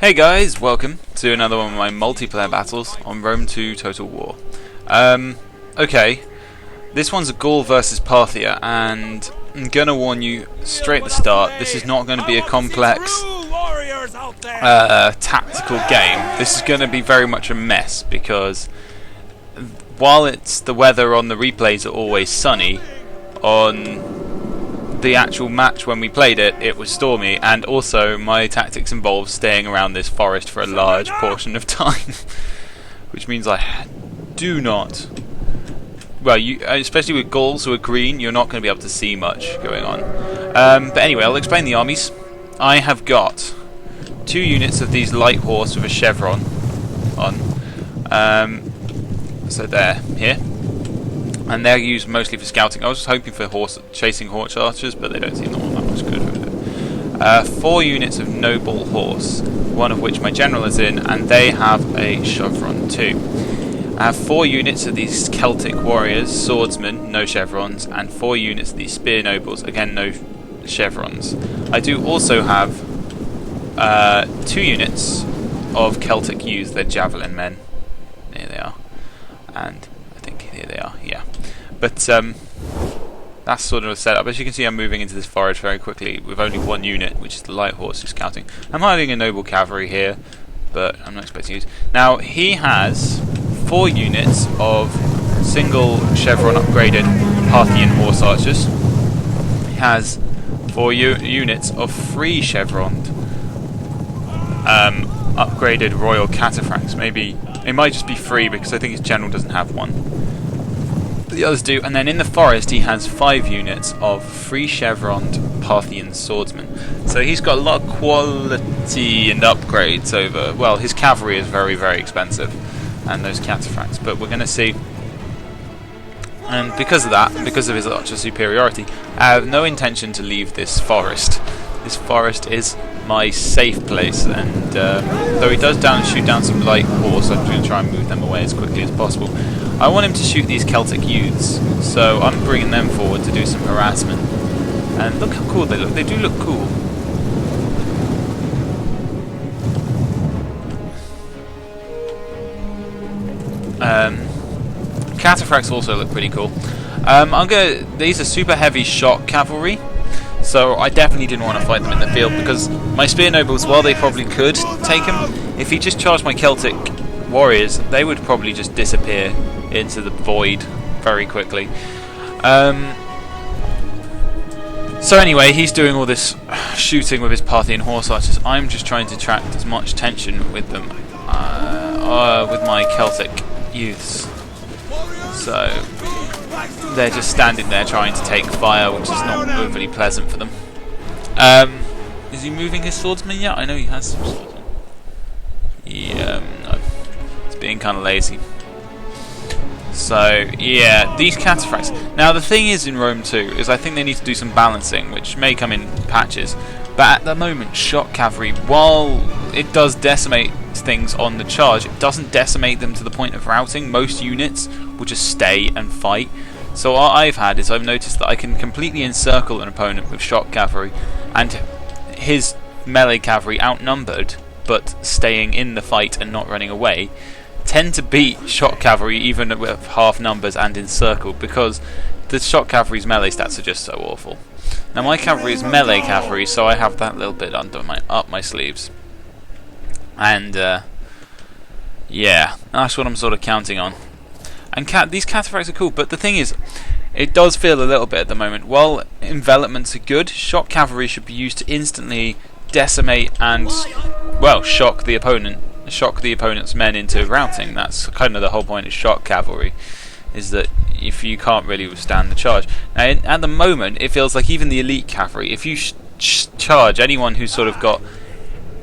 Hey guys, welcome to another one of my multiplayer battles on Rome 2 Total War. Okay, this one's a Gaul versus Parthia, and I'm gonna warn you straight at the start, this is not going to be a complex tactical game. This is going to be very much a mess, because while the weather on the replays are always sunny, on the actual match when we played it, it was stormy, and also my tactics involved staying around this forest for a large portion of time, which means I do not. Well, especially with Gauls who are green, you're not going to be able to see much going on. But anyway, I'll explain the armies. I have got 2 units of these light horse with a chevron on. So they're here. And they're used mostly for scouting. I was just hoping for chasing horse archers, but they don't seem all that much good with it. 4 units of noble horse, one of which my general is in, and they have a chevron too. I have 4 units of these Celtic warriors, swordsmen, no chevrons, and 4 units of these spear nobles, again no chevrons. I do also have 2 units of Celtic youths, they're javelin men. Here they are. And I think here they are, yeah. But that's sort of a setup. As you can see, I'm moving into this forest very quickly with only 1 unit, which is the light horse who's scouting. I'm hiding a noble cavalry here, but I'm not expecting to use. Now, he has 4 units of single chevron upgraded Parthian horse archers. He has 4 units of 3 chevroned upgraded royal cataphracts. Maybe it might just be 3 because I think his general doesn't have one. The others do, and then in the forest he has 5 units of 3 chevroned Parthian swordsmen. So he's got a lot of quality and upgrades over. Well, his cavalry is very, very expensive, and those cataphracts. But we're going to see. And because of that, because of his archer superiority, I have no intention to leave this forest. This forest is my safe place, and though he does shoot down some light horse, I'm going to try and move them away as quickly as possible. I want him to shoot these Celtic youths, so I'm bringing them forward to do some harassment. And look how cool they look. They do look cool. Cataphracts also look pretty cool. These are super heavy shot cavalry, so I definitely didn't want to fight them in the field, because my spear nobles, while they probably could take him, if he just charged my Celtic warriors, they would probably just disappear into the void very quickly. So anyway, he's doing all this shooting with his Parthian horse archers. I'm just trying to attract as much tension with them, with my Celtic youths. So they're just standing there trying to take fire, which is not overly pleasant for them. Is he moving his swordsman yet? I know he has some swordsmen. No. He's being kind of lazy. So, yeah, these cataphracts. Now, the thing is in Rome 2 is I think they need to do some balancing, which may come in patches. But at the moment, shot cavalry, while it does decimate things on the charge, it doesn't decimate them to the point of routing. Most units will just stay and fight. So what I've had is I've noticed that I can completely encircle an opponent with shot cavalry, and his melee cavalry, outnumbered but staying in the fight and not running away, tend to beat shot cavalry even with half numbers and encircled, because the shot cavalry's melee stats are just so awful. Now my cavalry is melee cavalry, so I have that little bit up my sleeves. And yeah, that's what I'm sort of counting on. And these cataphracts are cool, but the thing is, it does feel a little bit at the moment. While envelopments are good, shot cavalry should be used to instantly decimate and, well, shock the opponent's men into routing. That's kind of the whole point of shot cavalry, is that if you can't really withstand the charge. Now, at the moment, it feels like even the elite cavalry, if you charge anyone who's sort of got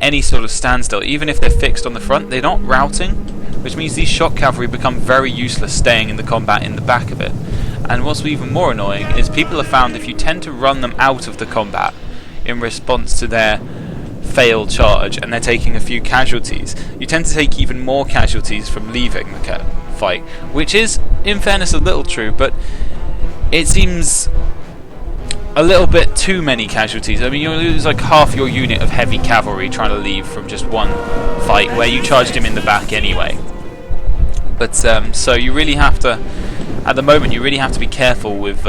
any sort of standstill, even if they're fixed on the front, they're not routing, which means these shot cavalry become very useless staying in the combat in the back of it. And what's even more annoying is people have found if you tend to run them out of the combat in response to their failed charge and they're taking a few casualties, you tend to take even more casualties from leaving the fight, which is, in fairness, a little true, but it seems a little bit too many casualties. I mean, you'll lose like half your unit of heavy cavalry trying to leave from just one fight where you charged him in the back anyway. But so you really have to, at the moment, you really have to be careful with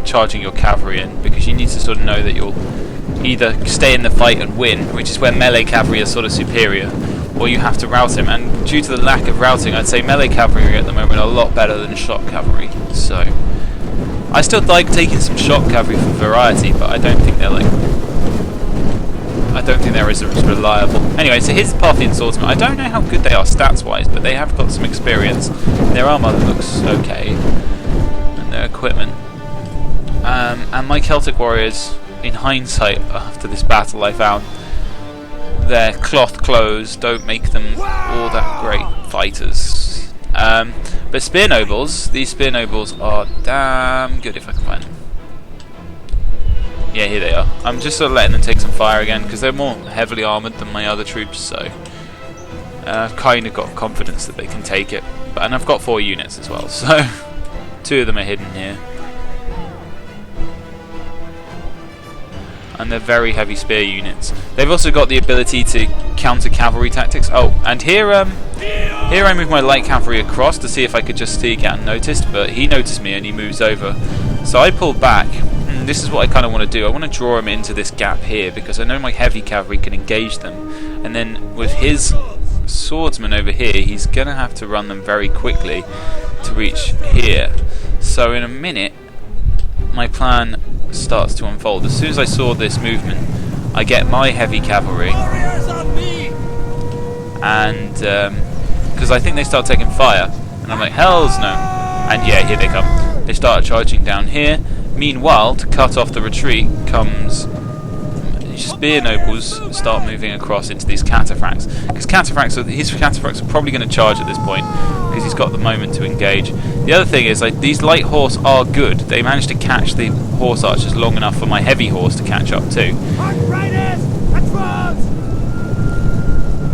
charging your cavalry in, because you need to sort of know that you'll either stay in the fight and win, which is where melee cavalry are sort of superior, or you have to rout him. And due to the lack of routing, I'd say melee cavalry at the moment are a lot better than shot cavalry. So I still like taking some shot cavalry for variety, but I don't think they're as reliable. Anyway, so here's the Parthian swordsmen. I don't know how good they are stats-wise, but they have got some experience. Their armor looks okay, and their equipment. And my Celtic warriors, in hindsight, after this battle, I found their cloth clothes don't make them all that great fighters. But spear nobles, these spear nobles are damn good if I can find them. Yeah, here they are. I'm just sort of letting them take some fire again because they're more heavily armoured than my other troops, so I've kind of got confidence that they can take it. And I've got 4 units as well, so 2 of them are hidden here. And they're very heavy spear units. They've also got the ability to counter cavalry tactics. Oh, and here I move my light cavalry across to see if I could just sneak out unnoticed, but he noticed me and he moves over. So I pulled back. This is what I kind of want to do. I want to draw him into this gap here because I know my heavy cavalry can engage them. And then with his swordsman over here, he's going to have to run them very quickly to reach here. So in a minute, my plan starts to unfold. As soon as I saw this movement, I get my heavy cavalry, and because I think they start taking fire, and I'm like, hells no. And yeah, here they come. They start charging down here. Meanwhile, to cut off the retreat comes spear nobles start moving across into these cataphracts, because his cataphracts are probably going to charge at this point because he's got the moment to engage. The other thing is, like, these light horse are good. They managed to catch the horse archers long enough for my heavy horse to catch up too.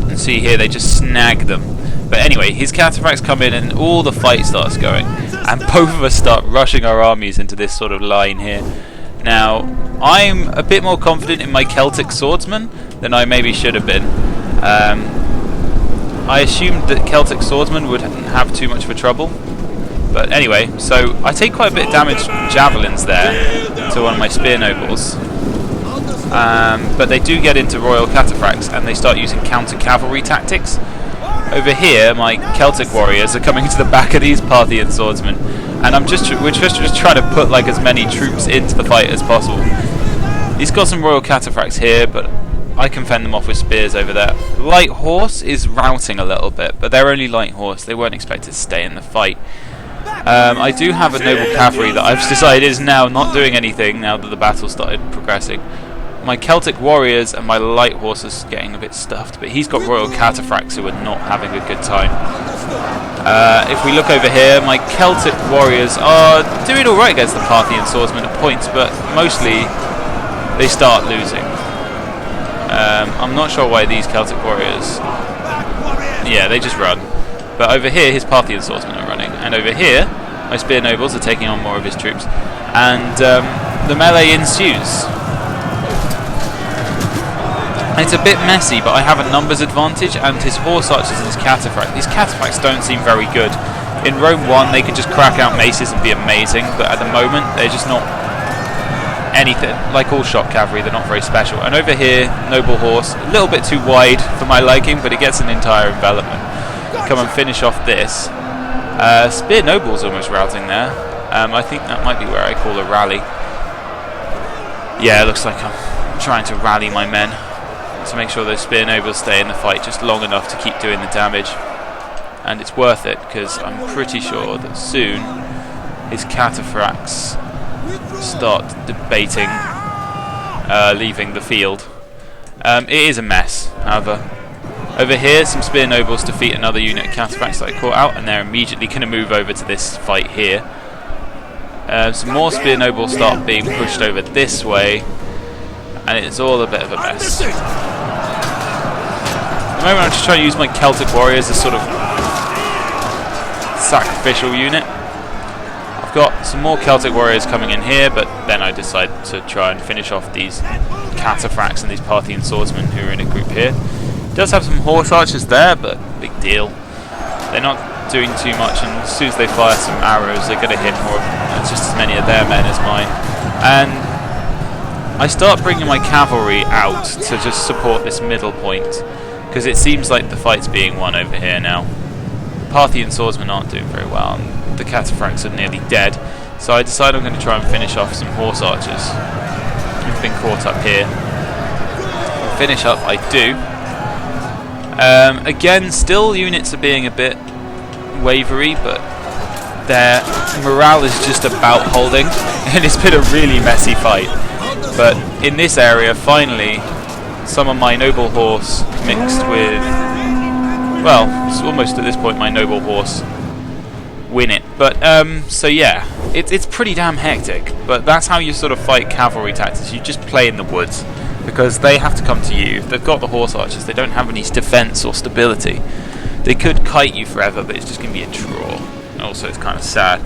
And see here, they just snag them. But anyway, his cataphracts come in and all the fight starts going, and both of us start rushing our armies into this sort of line here. Now, I'm a bit more confident in my Celtic swordsmen than I maybe should have been. I assumed that Celtic swordsmen wouldn't have too much of a trouble. But anyway, so I take quite a bit of damage from javelins there to one of my spear nobles. But they do get into royal cataphracts and they start using counter-cavalry tactics. Over here, my Celtic warriors are coming to the back of these Parthian swordsmen. And we're just trying to put like as many troops into the fight as possible. He's got some royal cataphracts here, but I can fend them off with spears over there. Light horse is routing a little bit, but they're only light horse. They weren't expected to stay in the fight. I do have a noble cavalry that I've decided is now not doing anything now that the battle started progressing. My Celtic warriors and my light horse is getting a bit stuffed, but he's got royal cataphracts who are not having a good time. If we look over here, my Celtic warriors are doing alright against the Parthian swordsmen at points, but mostly they start losing. I'm not sure why these Celtic warriors... Yeah, they just run. But over here, his Parthian swordsmen are running. And over here, my spear nobles are taking on more of his troops. And the melee ensues. It's a bit messy, but I have a numbers advantage, and his horse archers and his cataphract. These cataphracts don't seem very good. In Rome 1, they could just crack out maces and be amazing, but at the moment, they're just not anything. Like all shot cavalry, they're not very special. And over here, noble horse, a little bit too wide for my liking, but it gets an entire envelopment. Come and finish off this. Spear noble's almost routing there. I think that might be where I call a rally. Yeah, it looks like I'm trying to rally my men to make sure those spear nobles stay in the fight just long enough to keep doing the damage. And it's worth it, because I'm pretty sure that soon his cataphracts start debating leaving the field. It is a mess, however. Over here, some spear nobles defeat another unit of cataphracts that I caught out, and they're immediately going to move over to this fight here. Some more spear nobles start being pushed over this way, and it's all a bit of a mess. At the moment, I'm just trying to use my Celtic warriors as sort of sacrificial unit. I've got some more Celtic warriors coming in here, but then I decide to try and finish off these cataphracts and these Parthian swordsmen who are in a group here. Does have some horse archers there, but big deal. They're not doing too much, and as soon as they fire some arrows, they're going to hit more, just as many of their men as mine. And I start bringing my cavalry out to just support this middle point, because it seems like the fight's being won over here now. Parthian swordsmen aren't doing very well, and the cataphracts are nearly dead, so I decide I'm going to try and finish off some horse archers who've been caught up here. Finish up I do. Again, still units are being a bit wavery, but their morale is just about holding, and it's been a really messy fight. But in this area, finally, some of my noble horse mixed with, well, it's almost at this point my noble horse win it. But so yeah, it's pretty damn hectic, but that's how you sort of fight cavalry tactics. You just play in the woods, because they have to come to you. If they've got the horse archers, they don't have any defense or stability. They could kite you forever, but it's just going to be a draw. Also, it's kind of sad.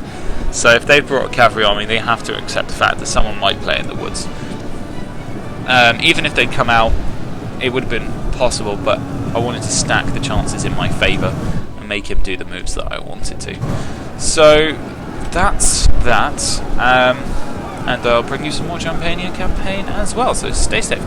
So if they've brought a cavalry army, they have to accept the fact that someone might play in the woods. Even if they'd come out, it would have been possible, but I wanted to stack the chances in my favour and make him do the moves that I wanted to. So that's that. And I'll bring you some more Champagnia campaign as well, so stay safe.